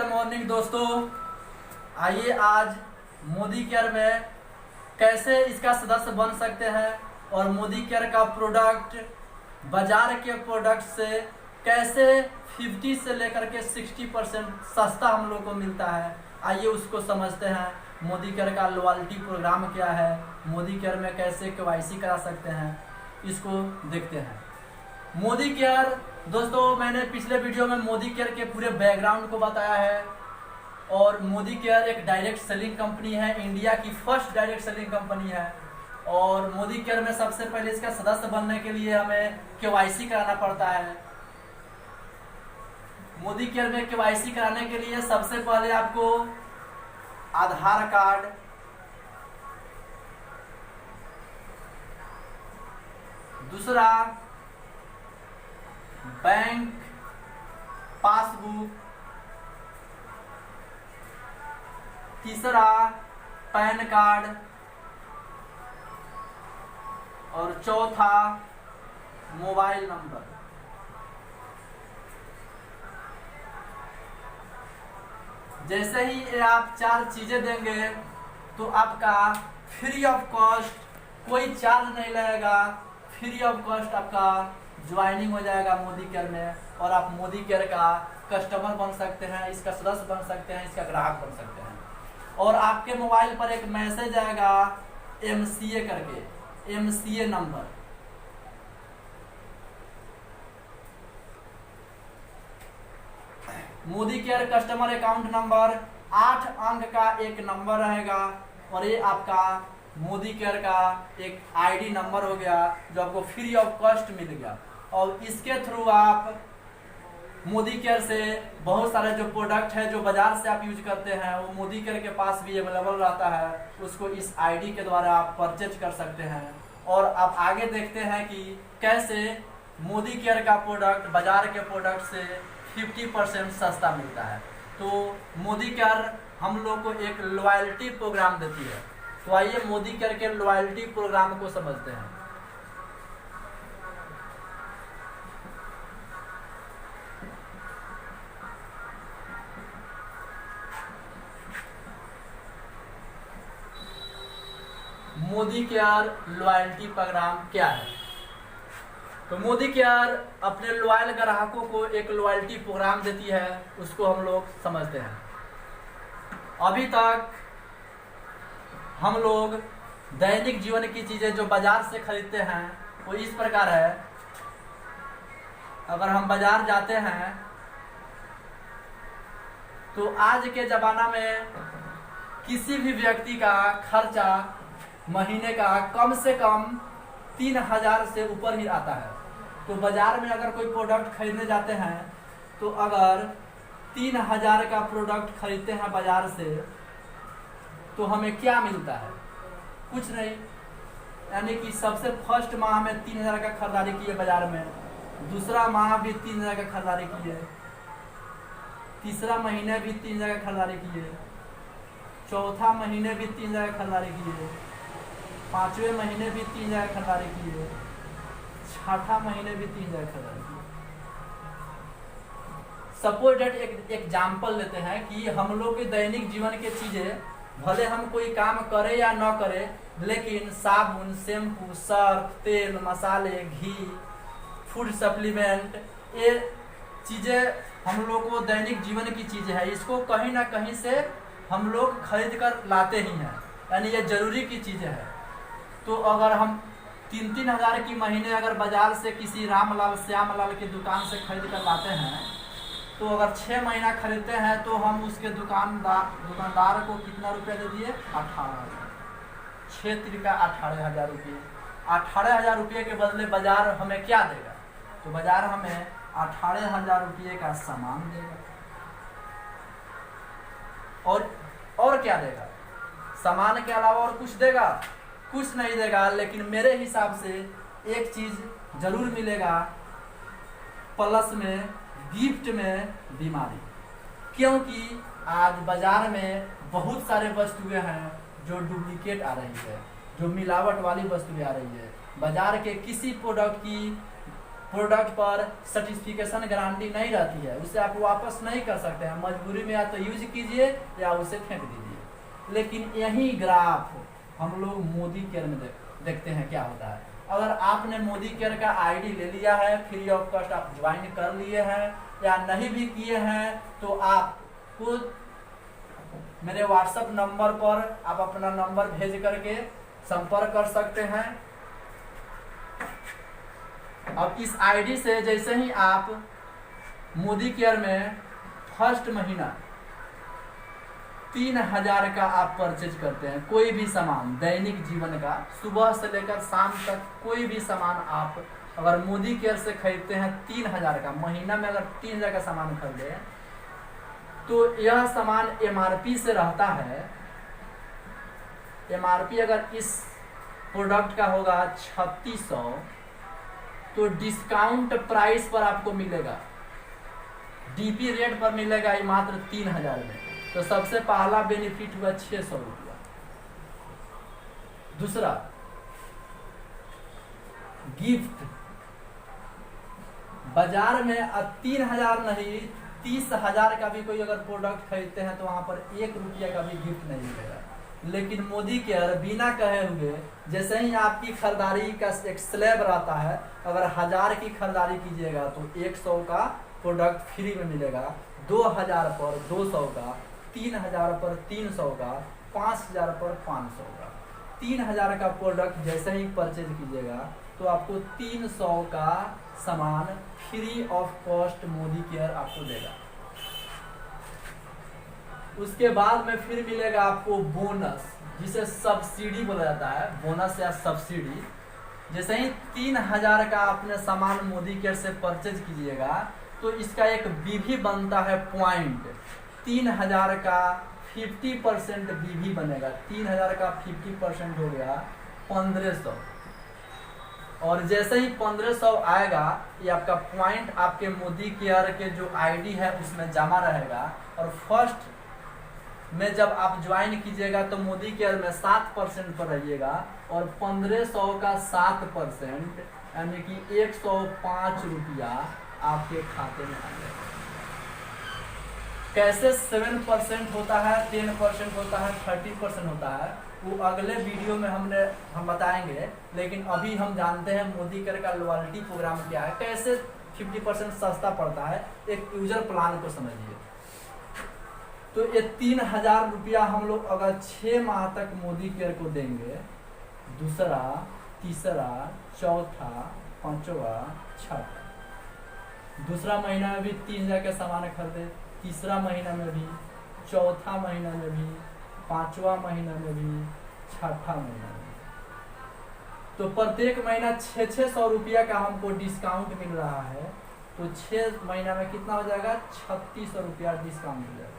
Morning दोस्तों। आइए आज मोदी केयर में कैसे इसका सदस्य बन सकते हैं और मोदी केयर का प्रोडक्ट बाजार के प्रोडक्ट से कैसे 50 से लेकर के 60% सस्ता हम लोग को मिलता है। आइए उसको समझते हैं। मोदी केयर का लॉयल्टी प्रोग्राम क्या है, मोदी केयर में कैसे केवाईसी करा सकते हैं, इसको देखते हैं। मोदी केयर दोस्तों, मैंने पिछले वीडियो में मोदी केयर के पूरे बैकग्राउंड को बताया है। और मोदी केयर एक डायरेक्ट सेलिंग कंपनी है, इंडिया की फर्स्ट डायरेक्ट सेलिंग कंपनी है। और मोदी केयर में सबसे पहले इसका सदस्य बनने के लिए हमें केवाईसी कराना पड़ता है। मोदी केयर में केवाईसी कराने के लिए सबसे पहले आपको आधार कार्ड, दूसरा बैंक पासबुक, तीसरा पैन कार्ड और चौथा मोबाइल नंबर। जैसे ही ये आप 4 चीजें देंगे तो आपका फ्री ऑफ कॉस्ट, कोई चार्ज नहीं लगेगा, फ्री ऑफ कॉस्ट आपका ज्वाइनिंग हो जाएगा मोदी केयर में। और आप मोदी केयर का कस्टमर बन सकते हैं, इसका सदस्य बन सकते हैं, इसका ग्राहक बन सकते हैं। और आपके मोबाइल पर एक मैसेज आएगा MCA करके, MCA number. Modi care customer account number 8 अंक का एक नंबर रहेगा। और ये आपका मोदी केयर का एक ID नंबर हो गया जो आपको फ्री ऑफ कॉस्ट मिल गया। और इसके थ्रू आप मोदी केयर से बहुत सारे जो प्रोडक्ट है जो बाजार से आप यूज करते हैं वो मोदी केयर के पास भी अवेलेबल रहता है। उसको इस ID के द्वारा आप परचेज कर सकते हैं। और आप आगे देखते हैं कि कैसे मोदी केयर का प्रोडक्ट बाजार के प्रोडक्ट से 50% सस्ता मिलता है। तो मोदी केयर हम लोग को एक लॉयल्टी प्रोग्राम देती है। तो आइए मोदी केयर के लॉयल्टी प्रोग्राम को समझते हैं। मोदी केयर लॉयल्टी प्रोग्राम क्या है? तो मोदी केयर अपने लॉयल ग्राहकों को एक लॉयल्टी प्रोग्राम देती है, उसको हम लोग समझते हैं। अभी तक हम लोग दैनिक जीवन की चीजें जो बाजार से खरीदते हैं वो इस प्रकार है। अगर हम बाजार जाते हैं तो आज के जमाना में किसी भी व्यक्ति का खर्चा महीने का कम से कम 3000 से ऊपर ही आता है। तो बाजार में अगर कोई प्रोडक्ट खरीदने जाते हैं तो अगर 3000 का प्रोडक्ट खरीदते हैं बाजार से तो हमें क्या मिलता है? कुछ नहीं। यानी कि सबसे फर्स्ट माह में 3000 का खरीदारी किए बाजार में, दूसरा माह भी 3000 का खरीदारी किए, तीसरा महीने भी 3000 का खरीदारी किए, चौथा महीने भी 3000 का खरीदारी किए, 5वें महीने भी 3000 खरीदारी किए, 6ठा महीने भी 3000 खरीदारी किए। सपोज डेट एक एग्जाम्पल लेते हैं कि हम लोग के दैनिक जीवन के चीजें भले हम कोई काम करे या न करे, लेकिन साबुन, शैम्पू, सर्फ, तेल, मसाले, घी, फूड सप्लीमेंट, ये चीजें हम लोग को दैनिक जीवन की चीजें है। इसको कहीं ना कहीं से हम लोग खरीद कर लाते ही हैं, यानी ये जरूरी की चीजें है। तो अगर हम 3-3 हज़ार की महीने अगर बाजार से किसी रामलाल श्यामलाल की दुकान से खरीद कर लाते हैं तो अगर 6 महीना खरीदते हैं तो हम उसके दुकानदार को कितना रुपया दे दिए? 18,000। 6 तिरका 18,000 रुपये। 18,000 रुपये के बदले बाजार हमें क्या देगा? तो बाजार हमें 18,000 रुपये का सामान देगा। और क्या देगा? सामान के अलावा और कुछ देगा? कुछ नहीं देगा। लेकिन मेरे हिसाब से एक चीज जरूर मिलेगा, प्लस में, गिफ्ट में बीमारी। क्योंकि आज बाजार में बहुत सारे वस्तुएं हैं जो डुप्लीकेट आ रही है, जो मिलावट वाली वस्तुएं आ रही है। बाजार के किसी प्रोडक्ट की प्रोडक्ट पर सर्टिफिकेशन गारंटी नहीं रहती है, उसे आप वापस नहीं कर सकते हैं, मजबूरी में या तो यूज कीजिए या उसे फेंक दीजिए। लेकिन यही ग्राफ हम लोग मोदी केयर में देखते हैं क्या होता है। अगर आपने मोदी केयर का आईडी ले लिया है, फ्री ऑफ कॉस्ट आप ज्वाइन कर लिए हैं या नहीं भी किए हैं, तो आपको मेरे व्हाट्सएप नंबर पर आप अपना नंबर भेज करके संपर्क कर सकते हैं। अब इस आईडी से जैसे ही आप मोदी केयर में फर्स्ट महीना 3000 का आप परचेज करते हैं, कोई भी सामान दैनिक जीवन का सुबह से लेकर शाम तक कोई भी सामान आप अगर मोदी केयर से खरीदते हैं 3000 का, महीना में अगर 3000 का सामान खरीदे तो यह सामान एमआरपी से रहता है। एमआरपी अगर इस प्रोडक्ट का होगा 3600 तो डिस्काउंट प्राइस पर आपको मिलेगा, डीपी रेट पर मिलेगा ये मात्र 3000 में। तो सबसे पहला बेनिफिट हुआ 600 रुपया। दूसरा गिफ्ट, बाजार में 3000 नहीं 30,000 का भी कोई अगर प्रोडक्ट खरीदते हैं तो वहां पर 1 रुपया का भी गिफ्ट नहीं मिलेगा। लेकिन मोदी केयर बिना कहे हुए जैसे ही आपकी खरीदारी का एक स्लैब रहता है, अगर 1000 की खरीदारी कीजिएगा तो 100 का प्रोडक्ट फ्री में मिलेगा, 2000 पर 200 का, 3000 पर 300 का, 5000 पर 500 का। 3000 का प्रोडक्ट जैसे ही परचेज कीजिएगा तो आपको 300 का सामान free of cost Modi care आपको देगा। उसके बाद में फिर मिलेगा आपको बोनस, जिसे सब्सिडी बोला जाता है, बोनस या सब्सिडी। जैसे ही 3000 का आपने सामान मोदी केयर से परचेज कीजिएगा तो इसका एक बीवी बनता है पॉइंट। 3000 का 50% बीवी बनेगा, 3000 का 50% हो गया 1500। और जैसे ही 1500 आएगा ये आपका पॉइंट आपके मोदी केयर के जो आईडी है उसमें जमा रहेगा। और फर्स्ट में जब आप ज्वाइन कीजिएगा तो मोदी केयर में 7% पर रहिएगा और 1500 का 7% यानी कि 105 रुपया आपके खाते में आ जाएगा। कैसे 7% होता है, 10% होता है, 30% होता है, वो अगले वीडियो में हम बताएंगे। लेकिन अभी हम जानते हैं मोदी केयर का लॉयल्टी प्रोग्राम क्या है, कैसे 50% सस्ता पड़ता है। एक यूजर प्लान को समझिए। तो ये 3000 रुपया हम लोग अगर 6 माह तक मोदी केयर को देंगे, दूसरा, तीसरा, चौथा, पांचवा, छठा, दूसरा महीना में भी 3000 के सामान खरीदे, तीसरा महीना में भी, चौथा महीना में भी, पांचवा महीना में भी, छठा महीना में। तो प्रत्येक महीना 600 रुपया का हमको डिस्काउंट मिल रहा है। तो 6 महीना में कितना हो जाएगा, 3600 रुपया डिस्काउंट मिल जाएगा।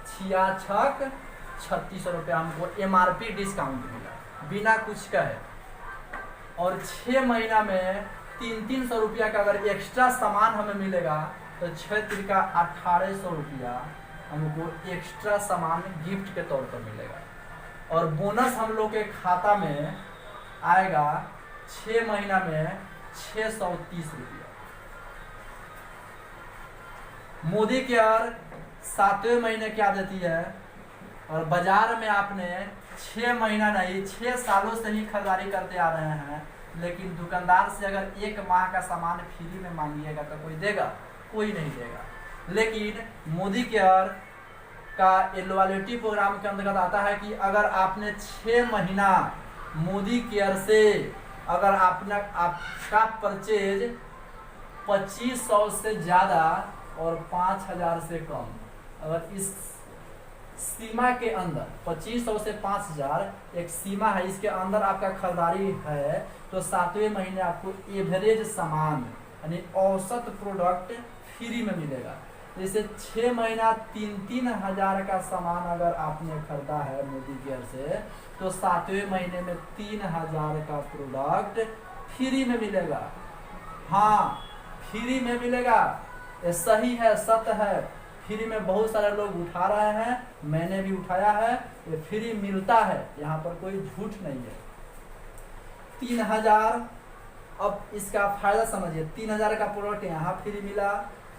3600 रुपया हमको एमआरपी डिस्काउंट मिला बिना कुछ कहे। और 6 महीना में 300 रुपया का अगर एक्स्ट्रा सामान हमें मिलेगा तो 6 तिरका 1800 रुपया हमको एक्स्ट्रा सामान गिफ्ट के तौर पर मिलेगा। और बोनस हम लोग के खाता में आएगा 6 महीना में 630 रुपया। मोदी केयर 7वें महीने क्या देती है, और बाजार में आपने 6 महीना नहीं 6 सालों से ही खरीदारी करते आ रहे हैं, लेकिन दुकानदार से अगर 1 माह का सामान फ्री में मांगिएगा तो कोई देगा, कोई नहीं देगा। लेकिन मोदी केयर का लॉयल्टी प्रोग्राम के अंतर्गत आता है कि अगर आपने 6 महीना मोदी केयर से अगर आपका परचेज 2500 से ज़्यादा और 5000 से कम, अगर इस सीमा के अंदर 2500 से 5000 एक सीमा है, इसके अंदर आपका खरीदारी है तो 7वें महीने आपको एवरेज सामान यानी औसत प्रोडक्ट फ्री में मिलेगा। जैसे 6 महीना 3-3000 का सामान अगर आपने खरीदा है मोदी केयर से तो 7वें महीने में 3000 का प्रोडक्ट फ्री में मिलेगा। हाँ, फ्री में मिलेगा, ये सही है, सत्य है। फ्री में बहुत सारे लोग उठा रहे हैं, मैंने भी उठाया है, ये फ्री मिलता है, यहाँ पर कोई झूठ नहीं है। 3000 अब इसका फायदा समझिए, 3000 का प्रोडक्ट यहाँ फ्री मिला,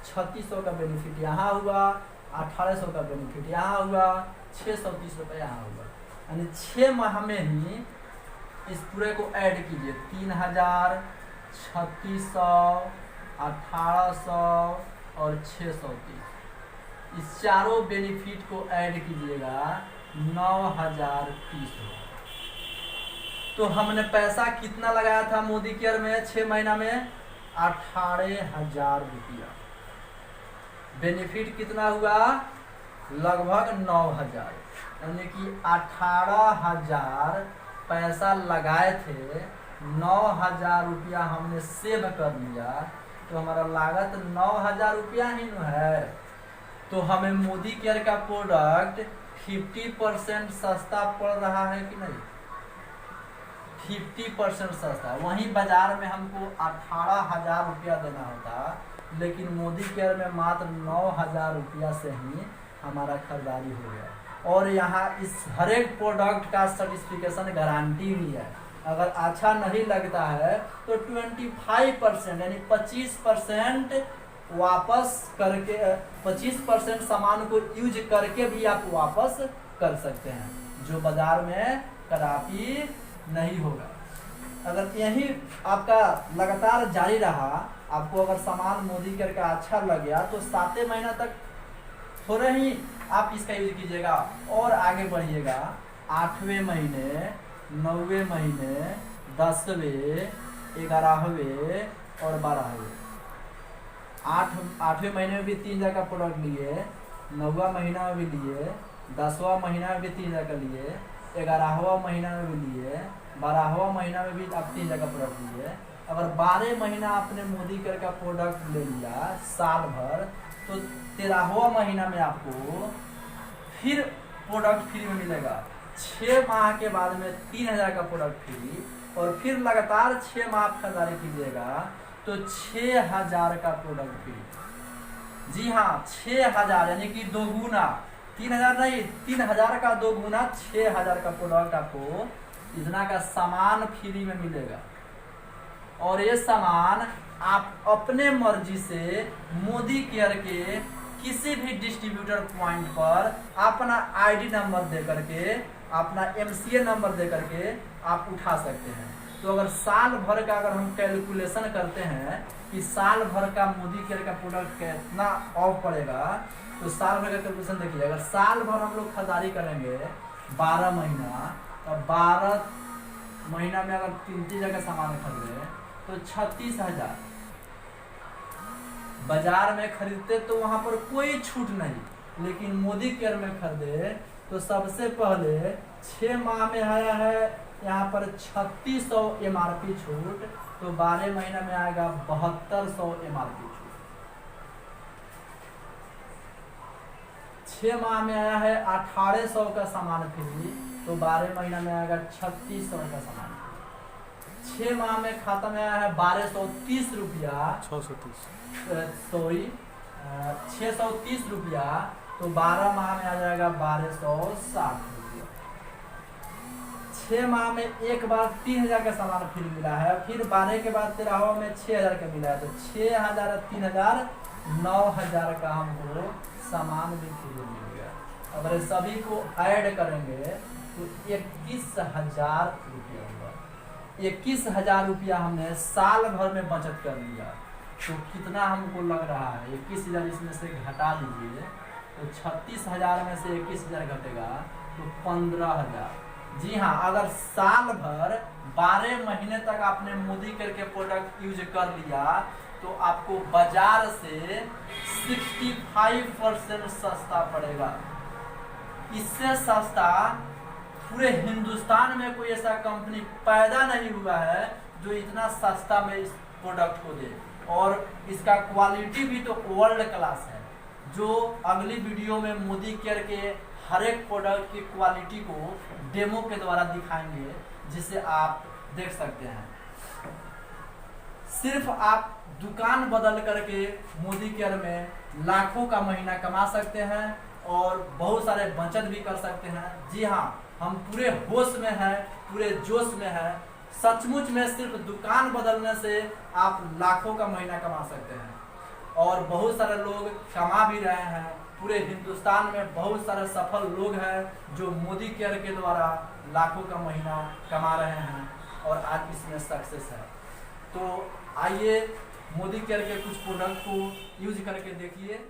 3600 का बेनिफिट यहाँ हुआ, 1800 का बेनिफिट यहाँ हुआ, 630 रुपये यहाँ हुआ। यानी 6 माह में ही इस पूरे को ऐड कीजिए, 3000, 3600, 1800 और 630, इस चारों बेनिफिट को ऐड कीजिएगा 9030 रुपये। तो हमने पैसा कितना लगाया था मोदी केयर में 6 महीना में? 18,000 रुपया। बेनिफिट कितना हुआ? लगभग 9,000। यानी कि 18,000 पैसा लगाए थे, 9,000 रुपया हमने सेव कर लिया, तो हमारा लागत 9,000 रुपया ही न है। तो हमें मोदी केयर का प्रोडक्ट 50% सस्ता पड़ रहा है कि नहीं? 50% सस्ता। वहीं बाजार में हमको 18,000 रुपया देना होता, लेकिन मोदी केयर में मात्र 9,000 रुपया से ही हमारा खरीदारी हो गया। और यहाँ इस हर एक प्रोडक्ट का सर्टिफिकेशन गारंटी भी है। अगर अच्छा नहीं लगता है तो 25% यानी 25% वापस करके, 25% सामान को यूज करके भी आप वापस कर सकते हैं, जो बाजार में कदापि नहीं होगा। अगर यही आपका लगातार जारी रहा, आपको अगर सामान मोदी केयर का अच्छा लग गया तो 7 महीना तक थोड़े ही आप इसका यूज कीजिएगा और आगे बढ़िएगा। 8वें महीने, 9वें महीने, 10वें, 11वें और 12वें, 8वें महीने में भी 3000 का प्रोडक्ट लिए, 9वां महीना में भी लिए, 10वां महीना में भी 3000 का लिए, 11वां महीना में भी लिए, 12वां महीना में भी आप 3000 का प्रोडक्ट लिए। अगर 12 महीना आपने मोदी केयर का प्रोडक्ट ले लिया साल भर, तो 13वां महीना में आपको फिर प्रोडक्ट फ्री में मिलेगा। 6 माह के बाद में 3000 का प्रोडक्ट फ्री, और फिर लगातार 6 माह आप खरीदारी कीजिएगा तो 6000 का प्रोडक्ट फ्री। जी हाँ, 6000 यानी कि 2 गुना, 3000 नहीं, 3000 का 2 गुना, 6000 का प्रोडक्ट आपको इतना का सामान फ्री में मिलेगा। और ये सामान आप अपने मर्जी से मोदी केयर के किसी भी डिस्ट्रीब्यूटर पॉइंट पर अपना आईडी नंबर दे करके, अपना MCA नंबर दे करके आप उठा सकते हैं। तो अगर साल भर का अगर हम कैलकुलेशन करते हैं कि साल भर का मोदी केयर का प्रोडक्ट कितना ऑफ पड़ेगा, तो साल भर का कैलकुलेशन देखिए। अगर साल भर हम लोग खरीदारी करेंगे 12 महीना, तो 12 महीना में अगर 3 जगह सामान खरीदे तो 36,000। बाजार में खरीदते तो वहां पर कोई छूट नहीं, लेकिन मोदी केयर में खरीदे तो सबसे पहले 6 माह में आया है यहाँ पर 3600 MRP छूट, तो 12 महीना में आएगा 7200 MRP छूट। 6 माह में आया है 1800 का सामान फ्री, तो 12 महीना में आएगा 3600 का सामान। 6 माह में खाता में आया है 1230 रुपया, 630 रुपया, तो 12 माह में आ जाएगा 1260 रुपया। 6 माह में एक बार 3000 का सामान फ्री मिला है, फिर 12 के बाद 13वां में 6000 का मिला है, तो 6000 और 3000 9000 का हमको सामान भी फ्री मिल गया। अगर सभी को ऐड करेंगे तो 21,000 रुपया हुआ। 21,000 रुपया हमने साल भर में बचत कर लिया। तो कितना हमको लग रहा है? 21,000 इसमें से घटा दीजिए, तो 36,000 में से 21,000 घटेगा तो 15,000। जी हाँ, अगर साल भर 12 महीने तक आपने मोदी केयर के प्रोडक्ट यूज कर लिया तो आपको बाजार से 65% सस्ता पड़ेगा। इससे सस्ता पूरे हिंदुस्तान में कोई ऐसा कंपनी पैदा नहीं हुआ है जो इतना सस्ता में इस प्रोडक्ट को दे। और इसका क्वालिटी भी तो वर्ल्ड क्लास है, जो अगली वीडियो में मोदी केयर के हर एक प्रोडक्ट की क्वालिटी को डेमो के द्वारा दिखाएंगे, जिसे आप देख सकते हैं। सिर्फ आप दुकान बदल करके मोदी केयर में लाखों का महीना कमा सकते हैं और बहुत सारे बचत भी कर सकते हैं। जी हाँ, हम पूरे होश में हैं, पूरे जोश में हैं, सचमुच में सिर्फ दुकान बदलने से आप लाखों का महीना कमा सकते हैं। और बहुत सारे लोग कमा भी रहे हैं। पूरे हिंदुस्तान में बहुत सारे सफल लोग हैं जो मोदी केयर के द्वारा लाखों का महीना कमा रहे हैं और आज इसमें सक्सेस है। तो आइए मोदी केयर के कुछ प्रोडक्ट को यूज करके देखिए।